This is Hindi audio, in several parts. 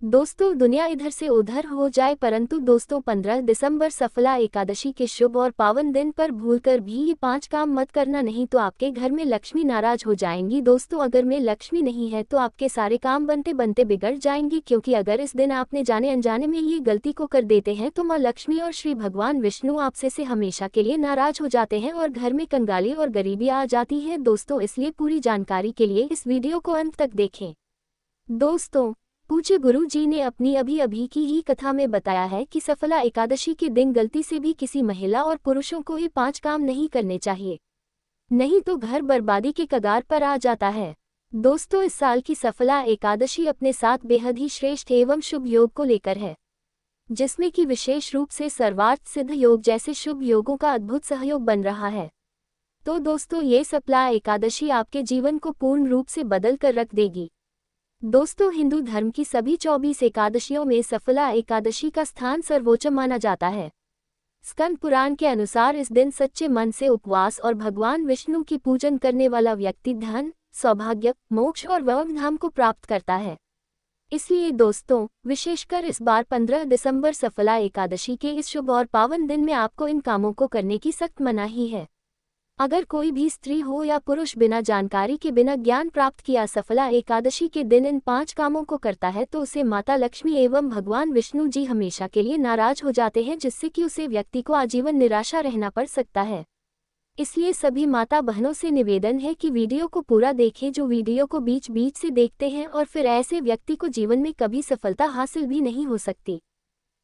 दोस्तों, दुनिया इधर से उधर हो जाए परंतु दोस्तों 15 दिसंबर सफला एकादशी के शुभ और पावन दिन पर भूलकर भी ये 5 काम मत करना, नहीं तो आपके घर में लक्ष्मी नाराज हो जाएंगी। दोस्तों, अगर में लक्ष्मी नहीं है तो आपके सारे काम बनते बनते बिगड़ जाएंगे, क्योंकि अगर इस दिन आपने जाने अनजाने में ये गलती को कर देते हैं तो माँ लक्ष्मी और श्री भगवान विष्णु आपसे से हमेशा के लिए नाराज हो जाते हैं और घर में कंगाली और गरीबी आ जाती है। दोस्तों, इसलिए पूरी जानकारी के लिए इस वीडियो को अंत तक देखें। दोस्तों, पूज्य गुरु जी ने अपनी अभी की ही कथा में बताया है कि सफला एकादशी के दिन गलती से भी किसी महिला और पुरुषों को ये 5 काम नहीं करने चाहिए, नहीं तो घर बर्बादी के कगार पर आ जाता है। दोस्तों, इस साल की सफला एकादशी अपने साथ बेहद ही श्रेष्ठ एवं शुभ योग को लेकर है, जिसमें कि विशेष रूप से सर्वार्थ सिद्ध योग जैसे शुभ योगों का अद्भुत सहयोग बन रहा है। तो दोस्तों, ये सफला एकादशी आपके जीवन को पूर्ण रूप से बदल कर रख देगी। दोस्तों, हिंदू धर्म की सभी 24 एकादशियों में सफला एकादशी का स्थान सर्वोच्च माना जाता है। स्कंद पुराण के अनुसार इस दिन सच्चे मन से उपवास और भगवान विष्णु की पूजन करने वाला व्यक्ति धन, सौभाग्य, मोक्ष और वैभव धाम को प्राप्त करता है। इसलिए दोस्तों, विशेषकर इस बार 15 दिसंबर सफला एकादशी के इस शुभ और पावन दिन में आपको इन कामों को करने की सख्त मनाही है। अगर कोई भी स्त्री हो या पुरुष बिना जानकारी के बिना ज्ञान प्राप्त किया सफला एकादशी के दिन इन 5 कामों को करता है तो उसे माता लक्ष्मी एवं भगवान विष्णु जी हमेशा के लिए नाराज हो जाते हैं, जिससे कि उसे व्यक्ति को आजीवन निराशा रहना पड़ सकता है। इसलिए सभी माता बहनों से निवेदन है कि वीडियो को पूरा देखें, जो वीडियो को बीच बीच से देखते हैं और फिर ऐसे व्यक्ति को जीवन में कभी सफलता हासिल भी नहीं हो सकती।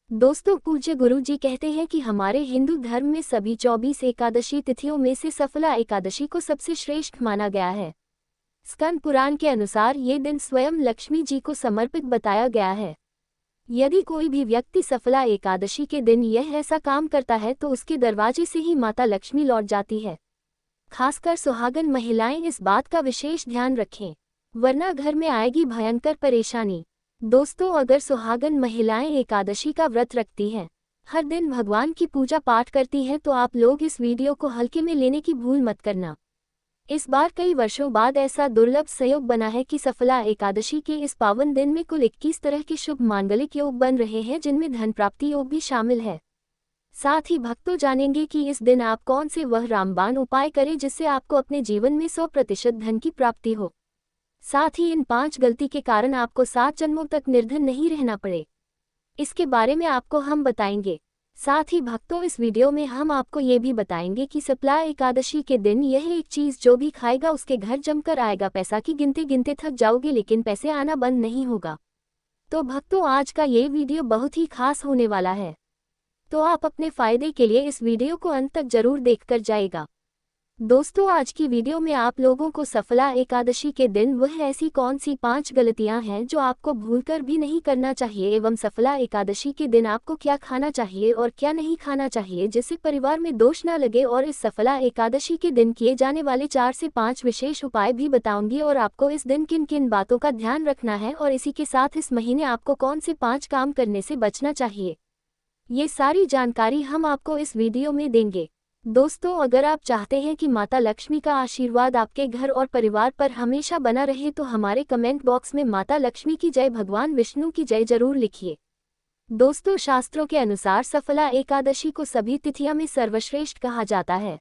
दोस्तों, पूज्य गुरु जी कहते हैं कि हमारे हिंदू धर्म में सभी 24 एकादशी तिथियों में से सफला एकादशी को सबसे श्रेष्ठ माना गया है। स्कंद पुराण के अनुसार ये दिन स्वयं लक्ष्मी जी को समर्पित बताया गया है। यदि कोई भी व्यक्ति सफला एकादशी के दिन यह ऐसा काम करता है तो उसके दरवाजे से ही माता लक्ष्मी लौट जाती है। खासकर सुहागन महिलाएं इस बात का विशेष ध्यान रखें, वरना घर में आएगी भयंकर परेशानी। दोस्तों, अगर सुहागन महिलाएं एकादशी का व्रत रखती हैं, हर दिन भगवान की पूजा पाठ करती हैं, तो आप लोग इस वीडियो को हल्के में लेने की भूल मत करना। इस बार कई वर्षों बाद ऐसा दुर्लभ संयोग बना है कि सफला एकादशी के इस पावन दिन में कुल 21 तरह के शुभ मांगलिक योग बन रहे हैं, जिनमें धन प्राप्ति योग भी शामिल है। साथ ही भक्तों जानेंगे कि इस दिन आप कौन से वह रामबाण उपाय करें जिससे आपको अपने जीवन में 100% धन की प्राप्ति हो। साथ ही इन 5 गलती के कारण आपको 7 जन्मों तक निर्धन नहीं रहना पड़े, इसके बारे में आपको हम बताएंगे। साथ ही भक्तों, इस वीडियो में हम आपको ये भी बताएंगे कि सफला एकादशी के दिन यह एक चीज जो भी खाएगा उसके घर जमकर आएगा। पैसा की गिनते गिनते थक जाओगे लेकिन पैसे आना बंद नहीं होगा। तो भक्तों, आज का ये वीडियो बहुत ही खास होने वाला है, तो आप अपने फायदे के लिए इस वीडियो को अंत तक जरूर देखकर जाएगा। दोस्तों, आज की वीडियो में आप लोगों को सफला एकादशी के दिन वह ऐसी कौन सी 5 गलतियां हैं जो आपको भूलकर भी नहीं करना चाहिए, एवं सफला एकादशी के दिन आपको क्या खाना चाहिए और क्या नहीं खाना चाहिए जिससे परिवार में दोष न लगे, और इस सफला एकादशी के दिन किए जाने वाले 4 से 5 विशेष उपाय भी बताऊंगी, और आपको इस दिन किन किन बातों का ध्यान रखना है, और इसी के साथ इस महीने आपको कौन से 5 काम करने से बचना चाहिए, ये सारी जानकारी हम आपको इस वीडियो में देंगे। दोस्तों, अगर आप चाहते हैं कि माता लक्ष्मी का आशीर्वाद आपके घर और परिवार पर हमेशा बना रहे तो हमारे कमेंट बॉक्स में माता लक्ष्मी की जय, भगवान विष्णु की जय जरूर लिखिए। दोस्तों, शास्त्रों के अनुसार सफला एकादशी को सभी तिथियों में सर्वश्रेष्ठ कहा जाता है,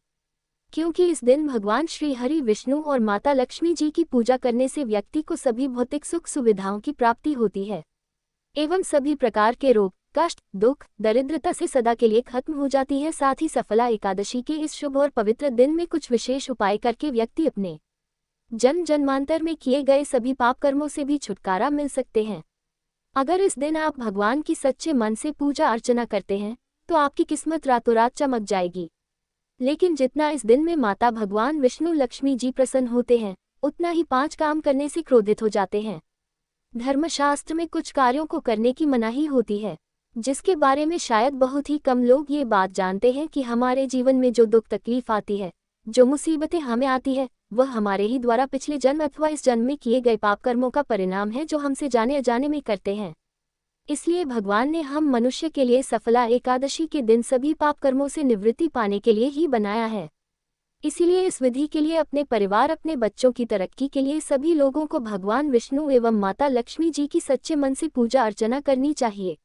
क्योंकि इस दिन भगवान श्री हरि विष्णु और माता लक्ष्मी जी की पूजा करने से व्यक्ति को सभी भौतिक सुख सुविधाओं की प्राप्ति होती है एवं सभी प्रकार के रोग, कष्ट, दुख, दरिद्रता से सदा के लिए खत्म हो जाती है। साथ ही सफला एकादशी के इस शुभ और पवित्र दिन में कुछ विशेष उपाय करके व्यक्ति अपने जन्म जन्मांतर में किए गए सभी पाप कर्मों से भी छुटकारा मिल सकते हैं। अगर इस दिन आप भगवान की सच्चे मन से पूजा अर्चना करते हैं तो आपकी किस्मत रातों रात चमक जाएगी। लेकिन जितना इस दिन में माता भगवान विष्णु लक्ष्मी जी प्रसन्न होते हैं, उतना ही 5 काम करने से क्रोधित हो जाते हैं। धर्मशास्त्र में कुछ कार्यों को करने की मनाही होती है, जिसके बारे में शायद बहुत ही कम लोग ये बात जानते हैं कि हमारे जीवन में जो दुख तकलीफ आती है, जो मुसीबतें हमें आती है, वह हमारे ही द्वारा पिछले जन्म अथवा इस जन्म में किए गए पाप कर्मों का परिणाम है, जो हमसे जाने अजाने में करते हैं। इसलिए भगवान ने हम मनुष्य के लिए सफला एकादशी के दिन सभी पाप कर्मों से निवृत्ति पाने के लिए ही बनाया है। इसीलिए इस विधि के लिए अपने परिवार, अपने बच्चों की तरक्की के लिए सभी लोगों को भगवान विष्णु एवं माता लक्ष्मी जी की सच्चे मन से पूजा अर्चना करनी चाहिए।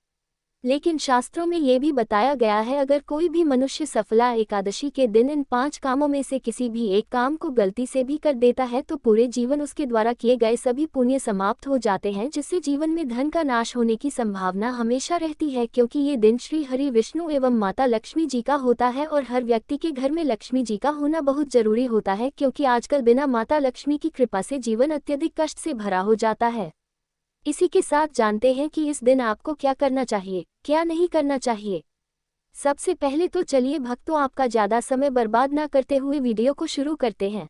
लेकिन शास्त्रों में ये भी बताया गया है, अगर कोई भी मनुष्य सफला एकादशी के दिन इन 5 कामों में से किसी भी एक काम को गलती से भी कर देता है तो पूरे जीवन उसके द्वारा किए गए सभी पुण्य समाप्त हो जाते हैं, जिससे जीवन में धन का नाश होने की संभावना हमेशा रहती है। क्योंकि ये दिन श्री हरि विष्णु एवं माता लक्ष्मी जी का होता है और हर व्यक्ति के घर में लक्ष्मी जी का होना बहुत जरूरी होता है, क्योंकि आजकल बिना माता लक्ष्मी की कृपा से जीवन अत्यधिक कष्ट से भरा हो जाता है। इसी के साथ जानते हैं कि इस दिन आपको क्या करना चाहिए, क्या नहीं करना चाहिए। सबसे पहले तो चलिए भक्तों, आपका ज़्यादा समय बर्बाद ना करते हुए वीडियो को शुरू करते हैं।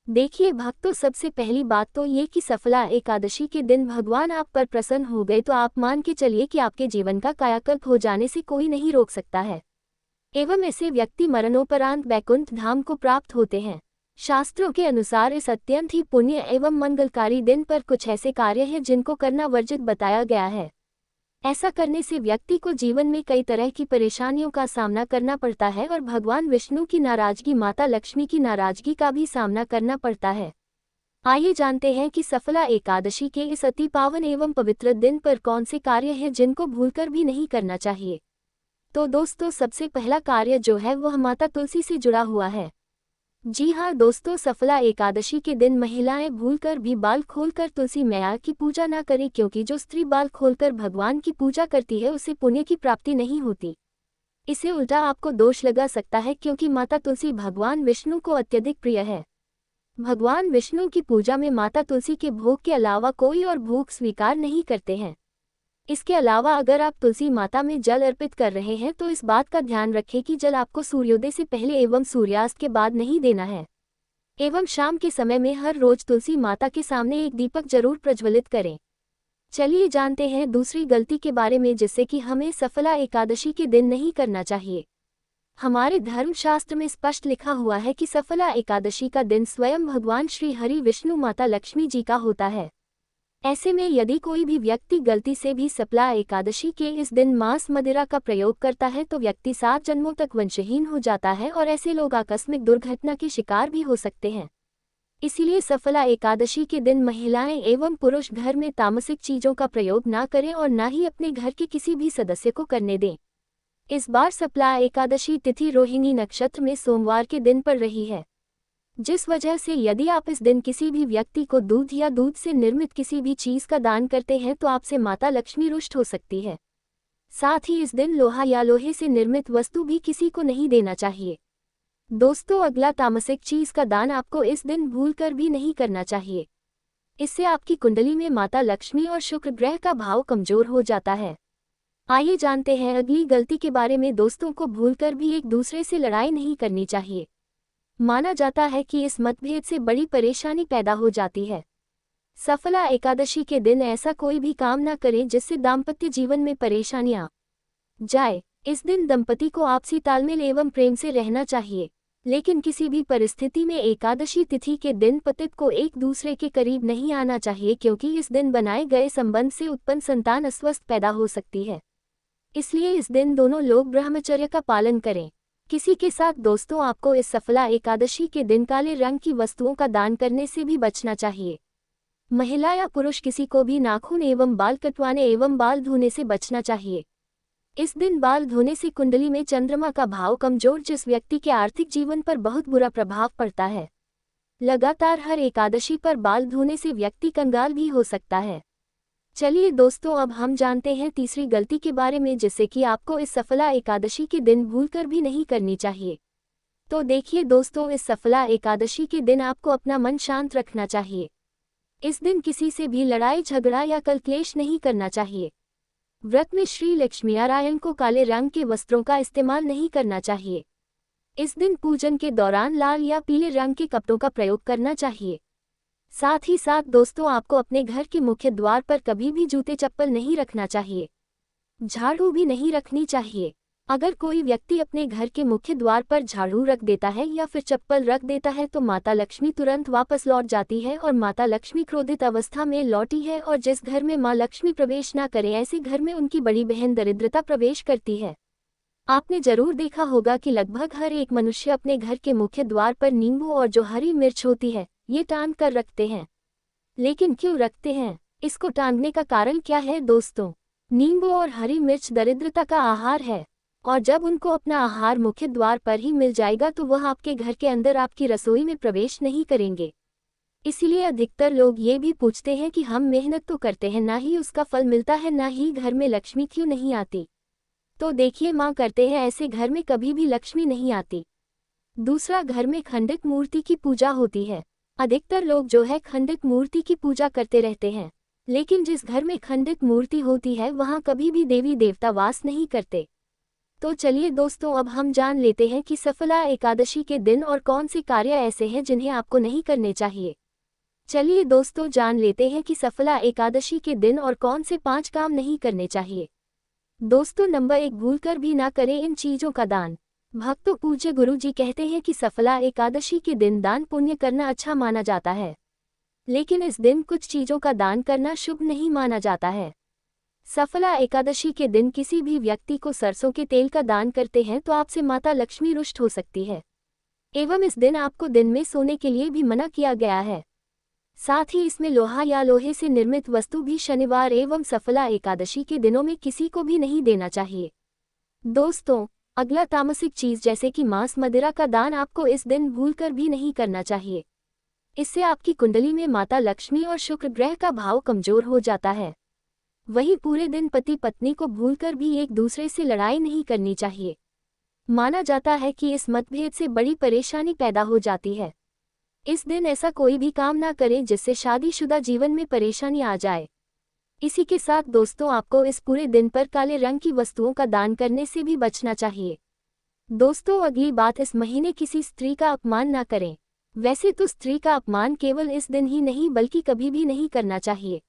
देखिए भक्तों, सबसे पहली बात तो ये कि सफला एकादशी के दिन भगवान आप पर प्रसन्न हो गए तो आप मान के चलिए कि आपके जीवन का कायाकल्प हो जाने से कोई नहीं रोक सकता है, एवं ऐसे व्यक्ति मरणोपरांत वैकुंठ धाम को प्राप्त होते हैं। शास्त्रों के अनुसार इस अत्यंत ही पुण्य एवं मंगलकारी दिन पर कुछ ऐसे कार्य हैं जिनको करना वर्जित बताया गया है। ऐसा करने से व्यक्ति को जीवन में कई तरह की परेशानियों का सामना करना पड़ता है और भगवान विष्णु की नाराजगी, माता लक्ष्मी की नाराजगी का भी सामना करना पड़ता है। आइए जानते हैं कि सफला एकादशी के इस अति पावन एवं पवित्र दिन पर कौन से कार्य हैं जिनको भूलकर भी नहीं करना चाहिए। तो दोस्तों, सबसे पहला कार्य जो है वह माता तुलसी से जुड़ा हुआ है। जी हाँ दोस्तों, सफला एकादशी के दिन महिलाएं भूलकर भी बाल खोलकर तुलसी मैया की पूजा ना करें, क्योंकि जो स्त्री बाल खोलकर भगवान की पूजा करती है उसे पुण्य की प्राप्ति नहीं होती। इसे उल्टा आपको दोष लगा सकता है, क्योंकि माता तुलसी भगवान विष्णु को अत्यधिक प्रिय है। भगवान विष्णु की पूजा में माता तुलसी के भोग के अलावा कोई और भोग स्वीकार नहीं करते हैं। इसके अलावा अगर आप तुलसी माता में जल अर्पित कर रहे हैं तो इस बात का ध्यान रखें कि जल आपको सूर्योदय से पहले एवं सूर्यास्त के बाद नहीं देना है, एवं शाम के समय में हर रोज तुलसी माता के सामने एक दीपक जरूर प्रज्वलित करें। चलिए जानते हैं दूसरी गलती के बारे में, जिससे कि हमें सफला एकादशी के दिन नहीं करना चाहिए। हमारे धर्मशास्त्र में स्पष्ट लिखा हुआ है कि सफला एकादशी का दिन स्वयं भगवान श्री हरि विष्णु माता लक्ष्मी जी का होता है। ऐसे में यदि कोई भी व्यक्ति गलती से भी सफला एकादशी के इस दिन मांस मदिरा का प्रयोग करता है तो व्यक्ति 7 जन्मों तक वंशहीन हो जाता है और ऐसे लोग आकस्मिक दुर्घटना के शिकार भी हो सकते हैं। इसीलिए सफला एकादशी के दिन महिलाएं एवं पुरुष घर में तामसिक चीजों का प्रयोग ना करें और ना ही अपने घर के किसी भी सदस्य को करने दें। इस बार सफला एकादशी तिथि रोहिणी नक्षत्र में सोमवार के दिन पड़ रही है, जिस वजह से यदि आप इस दिन किसी भी व्यक्ति को दूध या दूध से निर्मित किसी भी चीज का दान करते हैं तो आपसे माता लक्ष्मी रुष्ट हो सकती है। साथ ही इस दिन लोहा या लोहे से निर्मित वस्तु भी किसी को नहीं देना चाहिए। दोस्तों, अगला तामसिक चीज का दान आपको इस दिन भूलकर भी नहीं करना चाहिए। इससे आपकी कुंडली में माता लक्ष्मी और शुक्र ग्रह का भाव कमजोर हो जाता है। आइए जानते हैं अगली गलती के बारे में। दोस्तों को भूलकर भी एक दूसरे से लड़ाई नहीं करनी चाहिए। माना जाता है कि इस मतभेद से बड़ी परेशानी पैदा हो जाती है। सफला एकादशी के दिन ऐसा कोई भी काम ना करें जिससे दाम्पत्य जीवन में परेशानियां जाए। इस दिन दंपति को आपसी तालमेल एवं प्रेम से रहना चाहिए, लेकिन किसी भी परिस्थिति में एकादशी तिथि के दिन पतित को एक दूसरे के करीब नहीं आना चाहिए, क्योंकि इस दिन बनाए गए संबंध से उत्पन्न संतान अस्वस्थ पैदा हो सकती है। इसलिए इस दिन दोनों लोग ब्रह्मचर्य का पालन करें। किसी के साथ दोस्तों आपको इस सफला एकादशी के दिन काले रंग की वस्तुओं का दान करने से भी बचना चाहिए। महिला या पुरुष किसी को भी नाखून एवं बाल कटवाने एवं बाल धोने से बचना चाहिए। इस दिन बाल धोने से कुंडली में चंद्रमा का भाव कमजोर, जिस व्यक्ति के आर्थिक जीवन पर बहुत बुरा प्रभाव पड़ता है। लगातार हर एकादशी पर बाल धोने से व्यक्ति कंगाल भी हो सकता है। चलिए दोस्तों, अब हम जानते हैं तीसरी गलती के बारे में, जिससे कि आपको इस सफला एकादशी के दिन भूलकर भी नहीं करनी चाहिए। तो देखिए दोस्तों, इस सफला एकादशी के दिन आपको अपना मन शांत रखना चाहिए। इस दिन किसी से भी लड़ाई झगड़ा या कलक्लेश नहीं करना चाहिए। व्रत में श्री लक्ष्मीनारायण को काले रंग के वस्त्रों का इस्तेमाल नहीं करना चाहिए। इस दिन पूजन के दौरान लाल या पीले रंग के कपड़ों का प्रयोग करना चाहिए। साथ ही साथ दोस्तों, आपको अपने घर के मुख्य द्वार पर कभी भी जूते चप्पल नहीं रखना चाहिए। झाड़ू भी नहीं रखनी चाहिए। अगर कोई व्यक्ति अपने घर के मुख्य द्वार पर झाड़ू रख देता है या फिर चप्पल रख देता है तो माता लक्ष्मी तुरंत वापस लौट जाती है और माता लक्ष्मी क्रोधित अवस्था में लौटी है, और जिस घर में माँ लक्ष्मी प्रवेश ना करे ऐसे घर में उनकी बड़ी बहन दरिद्रता प्रवेश करती है। आपने जरूर देखा होगा कि लगभग हर एक मनुष्य अपने घर के मुख्य द्वार पर नींबू और जो हरी मिर्च होती है ये टांग कर रखते हैं। लेकिन क्यों रखते हैं? इसको टांगने का कारण क्या है दोस्तों? नींबू और हरी मिर्च दरिद्रता का आहार है, और जब उनको अपना आहार मुख्य द्वार पर ही मिल जाएगा तो वह आपके घर के अंदर आपकी रसोई में प्रवेश नहीं करेंगे। इसीलिए अधिकतर लोग ये भी पूछते हैं कि हम मेहनत तो करते हैं, ना ही उसका फल मिलता है, ना ही घर में लक्ष्मी क्यों नहीं आती। तो देखिए, माँ करते हैं ऐसे घर में कभी भी लक्ष्मी नहीं आती। दूसरा, घर में खंडित मूर्ति की पूजा होती है। अधिकतर लोग जो है खंडित मूर्ति की पूजा करते रहते हैं, लेकिन जिस घर में खंडित मूर्ति होती है वहाँ कभी भी देवी देवता वास नहीं करते। तो चलिए दोस्तों, अब हम जान लेते हैं कि सफला एकादशी के दिन और कौन से कार्य ऐसे हैं जिन्हें आपको नहीं करने चाहिए। चलिए दोस्तों, जान लेते हैं कि सफला एकादशी के दिन और कौन से 5 काम नहीं करने चाहिए। दोस्तों, नंबर 1, भूलकर भी ना करें इन चीजों का दान। भक्तों, पूज्य गुरु जी कहते हैं कि सफला एकादशी के दिन दान पुण्य करना अच्छा माना जाता है, लेकिन इस दिन कुछ चीजों का दान करना शुभ नहीं माना जाता है। सफला एकादशी के दिन किसी भी व्यक्ति को सरसों के तेल का दान करते हैं तो आपसे माता लक्ष्मी रुष्ट हो सकती है, एवं इस दिन आपको दिन में सोने के लिए भी मना किया गया है। साथ ही इसमें लोहा या लोहे से निर्मित वस्तु भी शनिवार एवं सफला एकादशी के दिनों में किसी को भी नहीं देना चाहिए। दोस्तों, अगला, तामसिक चीज जैसे कि मांस मदिरा का दान आपको इस दिन भूलकर भी नहीं करना चाहिए। इससे आपकी कुंडली में माता लक्ष्मी और शुक्र ग्रह का भाव कमजोर हो जाता है। वहीं पूरे दिन पति पत्नी को भूलकर भी एक दूसरे से लड़ाई नहीं करनी चाहिए। माना जाता है कि इस मतभेद से बड़ी परेशानी पैदा हो जाती है। इस दिन ऐसा कोई भी काम ना करें जिससे शादीशुदा जीवन में परेशानी आ जाए। इसी के साथ दोस्तों, आपको इस पूरे दिन पर काले रंग की वस्तुओं का दान करने से भी बचना चाहिए। दोस्तों, अगली बात, इस महीने किसी स्त्री का अपमान ना करें। वैसे तो स्त्री का अपमान केवल इस दिन ही नहीं बल्कि कभी भी नहीं करना चाहिए।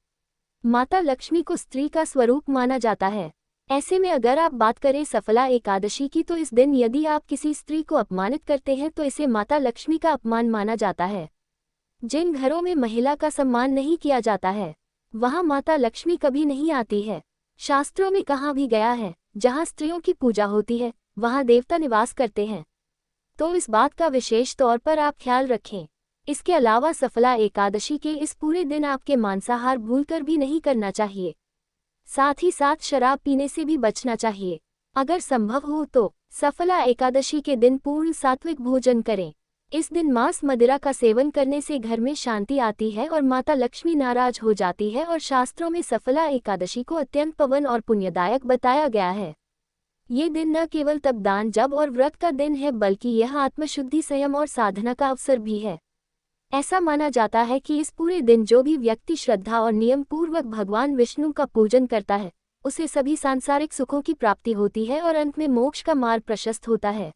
माता लक्ष्मी को स्त्री का स्वरूप माना जाता है। ऐसे में अगर आप बात करें सफला एकादशी की, तो इस दिन यदि आप किसी स्त्री को अपमानित करते हैं तो इसे माता लक्ष्मी का अपमान माना जाता है। जिन घरों में महिला का सम्मान नहीं किया जाता है वहां माता लक्ष्मी कभी नहीं आती है। शास्त्रों में कहा भी गया है, जहां स्त्रियों की पूजा होती है वहां देवता निवास करते हैं। तो इस बात का विशेष तौर पर आप ख्याल रखें। इसके अलावा सफला एकादशी के इस पूरे दिन आपके मांसाहार भूलकर भी नहीं करना चाहिए। साथ ही साथ शराब पीने से भी बचना चाहिए। अगर संभव हो तो सफला एकादशी के दिन पूर्ण सात्विक भोजन करें। इस दिन मांस मदिरा का सेवन करने से घर में शांति आती है और माता लक्ष्मी नाराज हो जाती है, और शास्त्रों में सफला एकादशी को अत्यंत पवन और पुण्यदायक बताया गया है। ये दिन न केवल तप दान जप और व्रत का दिन है बल्कि यह आत्मशुद्धि, संयम और साधना का अवसर भी है। ऐसा माना जाता है कि इस पूरे दिन जो भी व्यक्ति श्रद्धा और नियम पूर्वक भगवान विष्णु का पूजन करता है उसे सभी सांसारिक सुखों की प्राप्ति होती है और अंत में मोक्ष का मार्ग प्रशस्त होता है।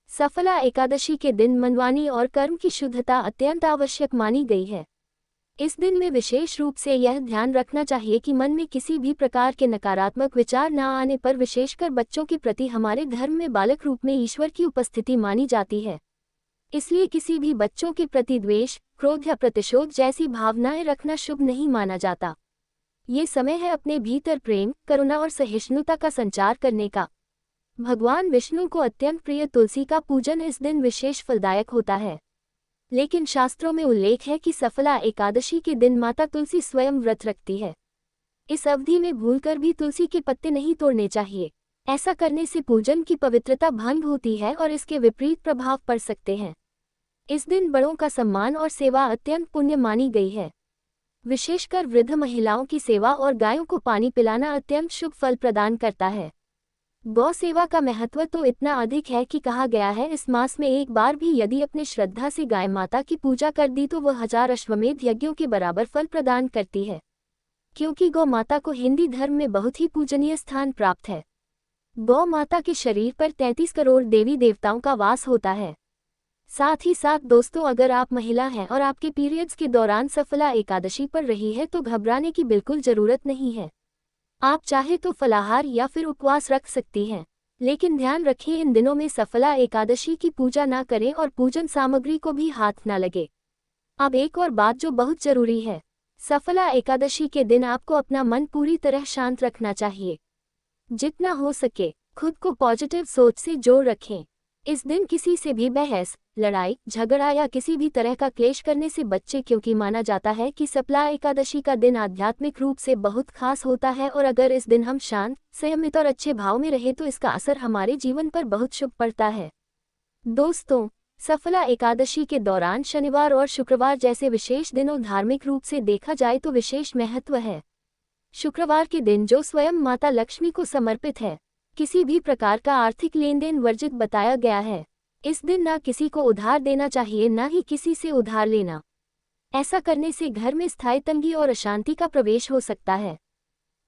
सफला एकादशी के दिन मनवानी और कर्म की शुद्धता अत्यंत आवश्यक मानी गई है। इस दिन में विशेष रूप से यह ध्यान रखना चाहिए कि मन में किसी भी प्रकार के नकारात्मक विचार न आने पर, विशेषकर बच्चों के प्रति हमारे धर्म में बालक रूप में ईश्वर की उपस्थिति मानी जाती है। इसलिए किसी भी बच्चों के प्रति द्वेष, क्रोध या प्रतिशोध जैसी भावनाएं रखना शुभ नहीं माना जाता। ये समय है अपने भीतर प्रेम, करुणा और सहिष्णुता का संचार करने का। भगवान विष्णु को अत्यंत प्रिय तुलसी का पूजन इस दिन विशेष फलदायक होता है। लेकिन शास्त्रों में उल्लेख है कि सफला एकादशी के दिन माता तुलसी स्वयं व्रत रखती है। इस अवधि में भूलकर भी तुलसी के पत्ते नहीं तोड़ने चाहिए। ऐसा करने से पूजन की पवित्रता भंग होती है और इसके विपरीत प्रभाव पड़ सकते हैं। इस दिन बड़ों का सम्मान और सेवा अत्यंत पुण्य मानी गई है। विशेषकर वृद्ध महिलाओं की सेवा और गायों को पानी पिलाना अत्यंत शुभ फल प्रदान करता है। गौ सेवा का महत्व तो इतना अधिक है कि कहा गया है, इस मास में एक बार भी यदि अपने श्रद्धा से गाय माता की पूजा कर दी तो वह 1000 अश्वमेध यज्ञों के बराबर फल प्रदान करती है, क्योंकि गौ माता को हिंदी धर्म में बहुत ही पूजनीय स्थान प्राप्त है। गौ माता के शरीर पर 33 करोड़ देवी देवताओं का वास होता है। साथ ही साथ दोस्तों, अगर आप महिला हैं और आपके पीरियड्स के दौरान सफला एकादशी पर रही है तो घबराने की बिल्कुल जरूरत नहीं है। आप चाहे तो फलाहार या फिर उपवास रख सकती हैं, लेकिन ध्यान रखें इन दिनों में सफला एकादशी की पूजा ना करें और पूजन सामग्री को भी हाथ ना लगे। अब एक और बात जो बहुत जरूरी है, सफला एकादशी के दिन आपको अपना मन पूरी तरह शांत रखना चाहिए। जितना हो सके खुद को पॉजिटिव सोच से जोड़ रखें। इस दिन किसी से भी बहस, लड़ाई, झगड़ा या किसी भी तरह का क्लेश करने से बच्चे, क्योंकि माना जाता है कि सफला एकादशी का दिन आध्यात्मिक रूप से बहुत खास होता है और अगर इस दिन हम शांत, संयमित और अच्छे भाव में रहे तो इसका असर हमारे जीवन पर बहुत शुभ पड़ता है। दोस्तों, सफला एकादशी के दौरान शनिवार और शुक्रवार जैसे विशेष दिनों धार्मिक रूप से देखा जाए तो विशेष महत्व है। शुक्रवार के दिन जो स्वयं माता लक्ष्मी को समर्पित है, किसी भी प्रकार का आर्थिक लेन देन वर्जित बताया गया है। इस दिन ना किसी को उधार देना चाहिए, ना ही किसी से उधार लेना। ऐसा करने से घर में स्थायी तंगी और अशांति का प्रवेश हो सकता है।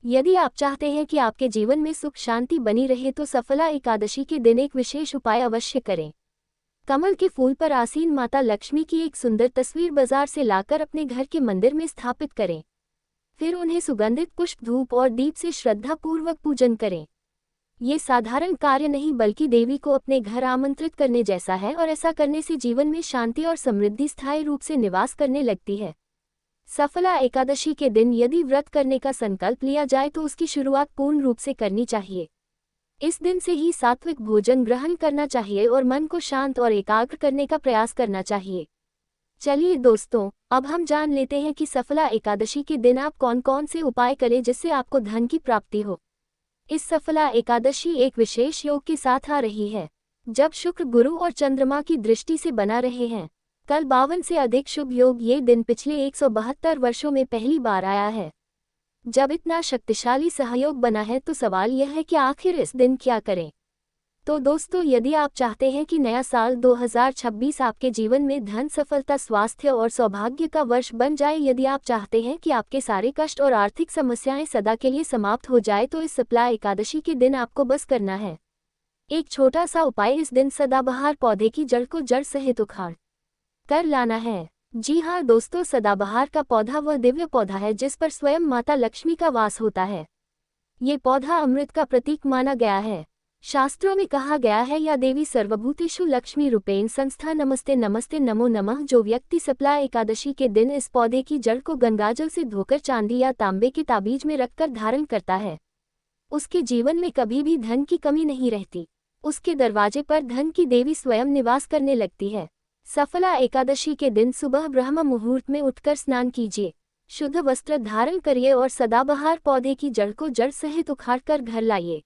यदि आप चाहते हैं कि आपके जीवन में सुख शांति बनी रहे तो सफला एकादशी के दिन एक विशेष उपाय अवश्य करें। कमल के फूल पर आसीन माता लक्ष्मी की एक सुंदर तस्वीर बाजार से लाकर अपने घर के मंदिर में स्थापित करें। फिर उन्हें सुगंधित पुष्प, धूप और दीप से श्रद्धापूर्वक पूजन करें। ये साधारण कार्य नहीं बल्कि देवी को अपने घर आमंत्रित करने जैसा है और ऐसा करने से जीवन में शांति और समृद्धि स्थायी रूप से निवास करने लगती है। सफला एकादशी के दिन यदि व्रत करने का संकल्प लिया जाए तो उसकी शुरुआत पूर्ण रूप से करनी चाहिए। इस दिन से ही सात्विक भोजन ग्रहण करना चाहिए और मन को शांत और एकाग्र करने का प्रयास करना चाहिए। चलिए दोस्तों, अब हम जान लेते हैं कि सफला एकादशी के दिन आप कौन कौन से उपाय करें जिससे आपको धन की प्राप्ति हो। इस सफला एकादशी एक विशेष योग के साथ आ रही है, जब शुक्र, गुरु और चंद्रमा की दृष्टि से बना रहे हैं। कल 52 से अधिक शुभ योग ये दिन पिछले 172 वर्षों में पहली बार आया है। जब इतना शक्तिशाली सहयोग बना है तो सवाल यह है कि आखिर इस दिन क्या करें। तो दोस्तों, यदि आप चाहते हैं कि नया साल 2026 आपके जीवन में धन, सफलता, स्वास्थ्य और सौभाग्य का वर्ष बन जाए, यदि आप चाहते हैं कि आपके सारे कष्ट और आर्थिक समस्याएं सदा के लिए समाप्त हो जाए, तो इस सफला एकादशी के दिन आपको बस करना है एक छोटा सा उपाय। इस दिन सदाबहार पौधे की जड़ को जड़ सहित उखाड़ कर लाना है। जी हाँ दोस्तों, सदाबहार का पौधा वह दिव्य पौधा है जिस पर स्वयं माता लक्ष्मी का वास होता है। ये पौधा अमृत का प्रतीक माना गया है। शास्त्रों में कहा गया है, या देवी सर्वभूतेषु लक्ष्मी रूपेण संस्था, नमस्ते नमस्ते नमो नमः। जो व्यक्ति सफला एकादशी के दिन इस पौधे की जड़ को गंगाजल से धोकर चांदी या तांबे के ताबीज में रखकर धारण करता है, उसके जीवन में कभी भी धन की कमी नहीं रहती। उसके दरवाजे पर धन की देवी स्वयं निवास करने लगती है। सफला एकादशी के दिन सुबह ब्रह्म मुहूर्त में उठकर स्नान कीजिए, शुद्ध वस्त्र धारण करिए और सदाबहार पौधे की जड़ को जड़ सहित उखाड़कर घर लाइए।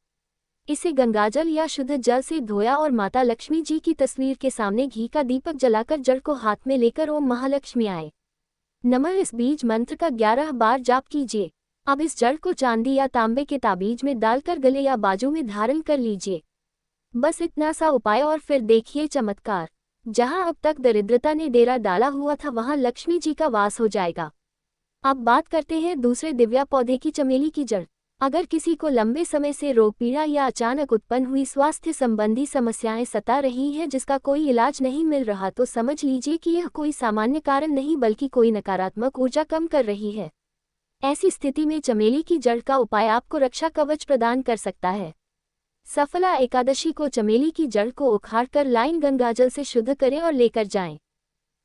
इसे गंगाजल या शुद्ध जल से धोया और माता लक्ष्मी जी की तस्वीर के सामने घी का दीपक जलाकर जड़ को हाथ में लेकर ओम महालक्ष्मी आए नमः इस बीज मंत्र का 11 बार जाप कीजिए। अब इस जड़ को चांदी या तांबे के ताबीज में डालकर गले या बाजू में धारण कर लीजिए। बस इतना सा उपाय और फिर देखिए चमत्कार। जहां अब तक दरिद्रता ने डेरा डाला हुआ था, वहां लक्ष्मी जी का वास हो जाएगा। अब बात करते हैं दूसरे दिव्या पौधे की, चमेली की जड़। अगर किसी को लंबे समय से रोग, पीड़ा या अचानक उत्पन्न हुई स्वास्थ्य संबंधी समस्याएं सता रही हैं जिसका कोई इलाज नहीं मिल रहा, तो समझ लीजिए कि यह कोई सामान्य कारण नहीं बल्कि कोई नकारात्मक ऊर्जा कम कर रही है। ऐसी स्थिति में चमेली की जड़ का उपाय आपको रक्षा कवच प्रदान कर सकता है। सफला एकादशी को चमेली की जड़ को उखाड़कर लाइन गंगाजल से शुद्ध करें और लेकर जाएं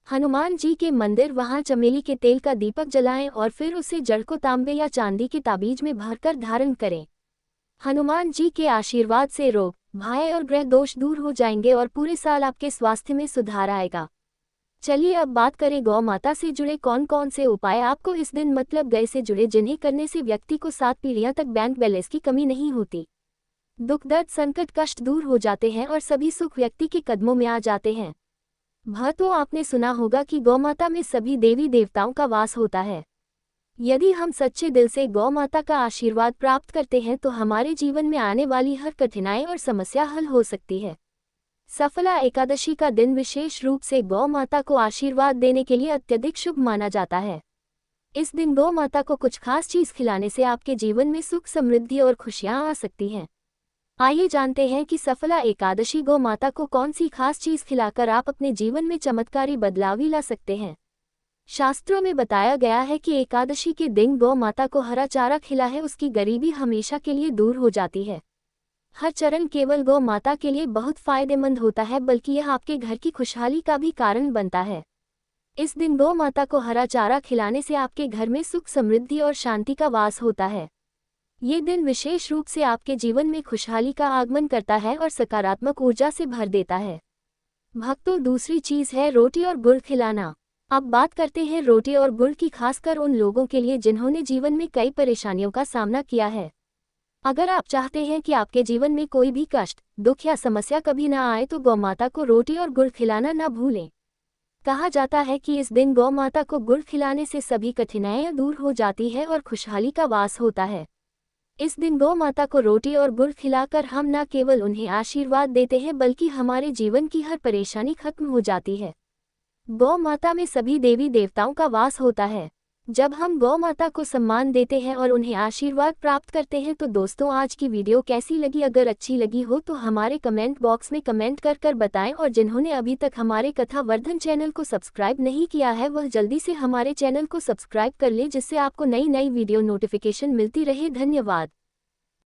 हनुमान जी के मंदिर। वहां चमेली के तेल का दीपक जलाएं और फिर उसे जड़ को तांबे या चांदी के ताबीज में भरकर धारण करें। हनुमान जी के आशीर्वाद से रोग, भय और ग्रह दोष दूर हो जाएंगे और पूरे साल आपके स्वास्थ्य में सुधार आएगा। चलिए अब बात करें गौ माता से जुड़े कौन कौन से उपाय आपको इस दिन मतलब गए से जुड़े, जिन्हें करने से व्यक्ति को 7 पीढ़ियां तक बैंक बैलेंस की कमी नहीं होती। दुख, दर्द, संकट, कष्ट दूर हो जाते हैं और सभी सुख व्यक्ति के कदमों में आ जाते हैं। तो आपने सुना होगा कि गौमाता में सभी देवी देवताओं का वास होता है। यदि हम सच्चे दिल से गौमाता का आशीर्वाद प्राप्त करते हैं तो हमारे जीवन में आने वाली हर कठिनाई और समस्या हल हो सकती है। सफला एकादशी का दिन विशेष रूप से गौ माता को आशीर्वाद देने के लिए अत्यधिक शुभ माना जाता है। इस दिन गौ माता को कुछ खास चीज खिलाने से आपके जीवन में सुख, समृद्धि और खुशियां आ सकती हैं। आइए जानते हैं कि सफला एकादशी गौ माता को कौन सी खास चीज खिलाकर आप अपने जीवन में चमत्कारी बदलाव ला सकते हैं। शास्त्रों में बताया गया है कि एकादशी के दिन गौ माता को हरा चारा खिला है, उसकी गरीबी हमेशा के लिए दूर हो जाती है। हर चरण केवल गौ माता के लिए बहुत फायदेमंद होता है, बल्कि यह आपके घर की खुशहाली का भी कारण बनता है। इस दिन गौ माता को हरा चारा खिलाने से आपके घर में सुख, समृद्धि और शांति का वास होता है। ये दिन विशेष रूप से आपके जीवन में खुशहाली का आगमन करता है और सकारात्मक ऊर्जा से भर देता है। भक्तों, दूसरी चीज है रोटी और गुड़ खिलाना। अब बात करते हैं रोटी और गुड़ की, खासकर उन लोगों के लिए जिन्होंने जीवन में कई परेशानियों का सामना किया है। अगर आप चाहते हैं कि आपके जीवन में कोई भी कष्ट, दुख या समस्या कभी ना आए तो गौ माता को रोटी और गुड़ खिलाना ना भूलें। कहा जाता है कि इस दिन गौ माता को गुड़ खिलाने से सभी कठिनाइयां दूर हो जाती है और खुशहाली का वास होता है। इस दिन गौ माता को रोटी और गुड़ खिलाकर हम न केवल उन्हें आशीर्वाद देते हैं बल्कि हमारे जीवन की हर परेशानी खत्म हो जाती है। गौ माता में सभी देवी देवताओं का वास होता है। जब हम गौ माता को सम्मान देते हैं और उन्हें आशीर्वाद प्राप्त करते हैं तो दोस्तों, आज की वीडियो कैसी लगी? अगर अच्छी लगी हो तो हमारे कमेंट बॉक्स में कमेंट कर बताएं और जिन्होंने अभी तक हमारे कथा वर्धन चैनल को सब्सक्राइब नहीं किया है वह जल्दी से हमारे चैनल को सब्सक्राइब कर ले, जिससे आपको नई वीडियो नोटिफिकेशन मिलती रहे। धन्यवाद।